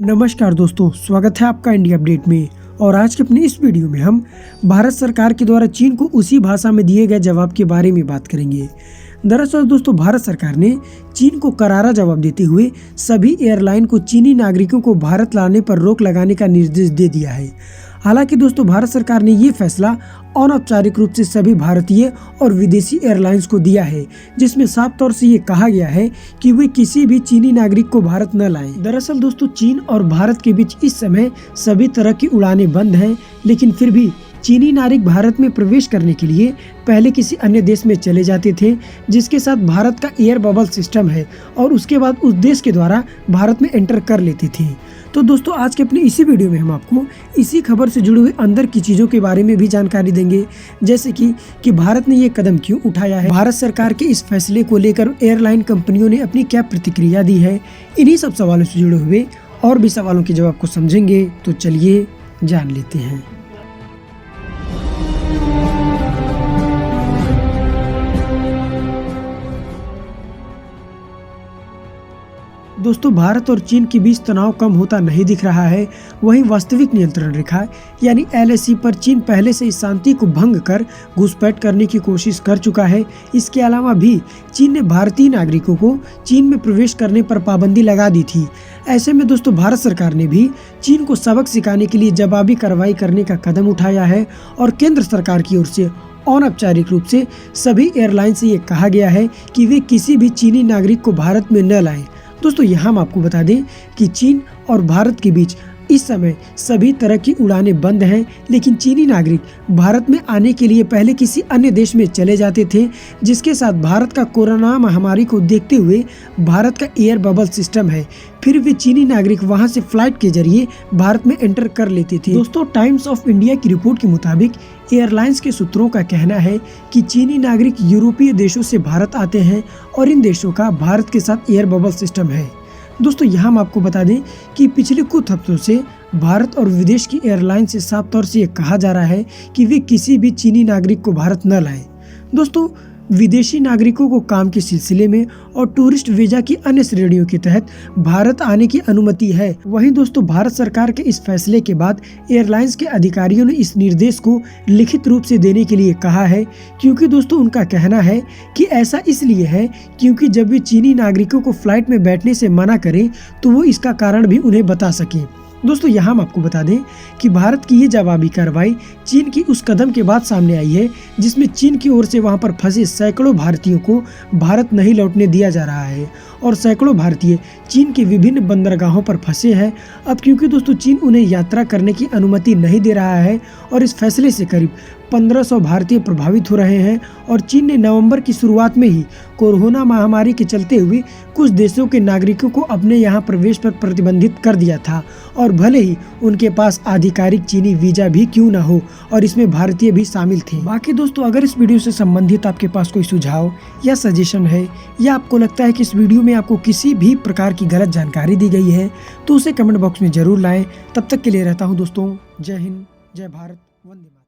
नमस्कार दोस्तों, स्वागत है आपका इंडिया अपडेट में। और आज के अपने इस वीडियो में हम भारत सरकार के द्वारा चीन को उसी भाषा में दिए गए जवाब के बारे में बात करेंगे। दरअसल दोस्तों, भारत सरकार ने चीन को करारा जवाब देते हुए सभी एयरलाइन को चीनी नागरिकों को भारत लाने पर रोक लगाने का निर्देश दे दिया है। हालांकि दोस्तों, भारत सरकार ने ये फैसला अनौपचारिक रूप से सभी भारतीय और विदेशी एयरलाइंस को दिया है, जिसमें साफ तौर से ये कहा गया है कि वे किसी भी चीनी नागरिक को भारत न लाएं। दरअसल दोस्तों, चीन और भारत के बीच इस समय सभी तरह की उड़ानें बंद हैं, लेकिन फिर भी चीनी नागरिक भारत में प्रवेश करने के लिए पहले किसी अन्य देश में चले जाते थे, जिसके साथ भारत का एयर बबल सिस्टम है, और उसके बाद उस देश के द्वारा भारत में एंटर कर लेते थे। तो दोस्तों, आज के अपने इसी वीडियो में हम आपको इसी खबर से जुड़े हुए अंदर की चीज़ों के बारे में भी जानकारी देंगे, जैसे कि भारत ने ये कदम क्यों उठाया है, भारत सरकार के इस फैसले को लेकर एयरलाइन कंपनियों ने अपनी क्या प्रतिक्रिया दी है। इन्हीं सब सवालों से जुड़े हुए और भी सवालों के जवाब को समझेंगे, तो चलिए जान लेते हैं। दोस्तों, भारत और चीन के बीच तनाव कम होता नहीं दिख रहा है। वहीं वास्तविक नियंत्रण रेखा यानी LAC पर चीन पहले से इस शांति को भंग कर घुसपैठ करने की कोशिश कर चुका है। इसके अलावा भी चीन ने भारतीय नागरिकों को चीन में प्रवेश करने पर पाबंदी लगा दी थी। ऐसे में दोस्तों, भारत सरकार ने भी चीन को सबक सिखाने के लिए जवाबी कार्रवाई करने का कदम उठाया है, और केंद्र सरकार की ओर से अनौपचारिक रूप से सभी एयरलाइन से ये कहा गया है कि वे किसी भी चीनी नागरिक को भारत में न लाएं। दोस्तों, यहाँ हम आपको बता दें कि चीन और भारत के बीच इस समय सभी तरह की उड़ानें बंद हैं, लेकिन चीनी नागरिक भारत में आने के लिए पहले किसी अन्य देश में चले जाते थे, जिसके साथ भारत का कोरोना महामारी को देखते हुए भारत का एयर बबल सिस्टम है, फिर भी चीनी नागरिक वहां से फ्लाइट के जरिए भारत में एंटर कर लेते थे। दोस्तों, टाइम्स ऑफ इंडिया की रिपोर्ट के मुताबिक एयरलाइंस के सूत्रों का कहना है कि चीनी नागरिक यूरोपीय देशों से भारत आते हैं, और इन देशों का भारत के साथ एयर बबल सिस्टम है। दोस्तों, यहाँ हम आपको बता दें कि पिछले कुछ हफ्तों से भारत और विदेश की एयरलाइन से साफ तौर से ये कहा जा रहा है कि वे किसी भी चीनी नागरिक को भारत न लाएं। दोस्तों, विदेशी नागरिकों को काम के सिलसिले में और टूरिस्ट वीजा की अन्य श्रेणियों के तहत भारत आने की अनुमति है। वहीं दोस्तों, भारत सरकार के इस फैसले के बाद एयरलाइंस के अधिकारियों ने इस निर्देश को लिखित रूप से देने के लिए कहा है, क्योंकि दोस्तों उनका कहना है कि ऐसा इसलिए है क्योंकि जब वे चीनी नागरिकों को फ्लाइट में बैठने से मना करें तो वो इसका कारण भी उन्हें बता सकें। दोस्तों, यहाँ हम आपको बता दें कि भारत की ये जवाबी कार्रवाई चीन की उस कदम के बाद सामने आई है, जिसमें चीन की ओर से वहां पर फंसे सैकड़ों भारतीयों को भारत नहीं लौटने दिया जा रहा है, और सैकड़ों भारतीय चीन के विभिन्न बंदरगाहों पर फंसे हैं। अब क्योंकि दोस्तों चीन उन्हें यात्रा करने की अनुमति नहीं दे रहा है, और इस फैसले से करीब 1500 भारतीय प्रभावित हो रहे हैं, और चीन ने नवंबर की शुरुआत में ही कोरोना महामारी के चलते हुए कुछ देशों के नागरिकों को अपने यहाँ प्रवेश पर प्रतिबंधित कर दिया था, और भले ही उनके पास आधिकारिक चीनी वीजा भी क्यों न हो, और इसमें भारतीय भी शामिल थे। बाकी दोस्तों, अगर इस वीडियो से संबंधित आपके पास कोई सुझाव या सजेशन है, या आपको लगता है कि इस वीडियो में आपको किसी भी प्रकार की गलत जानकारी दी गई है, तो उसे कमेंट बॉक्स में जरूर लाएं। तब तक के लिए रहता हूं दोस्तों, जय हिंद, जय भारत, वंदे मातरम।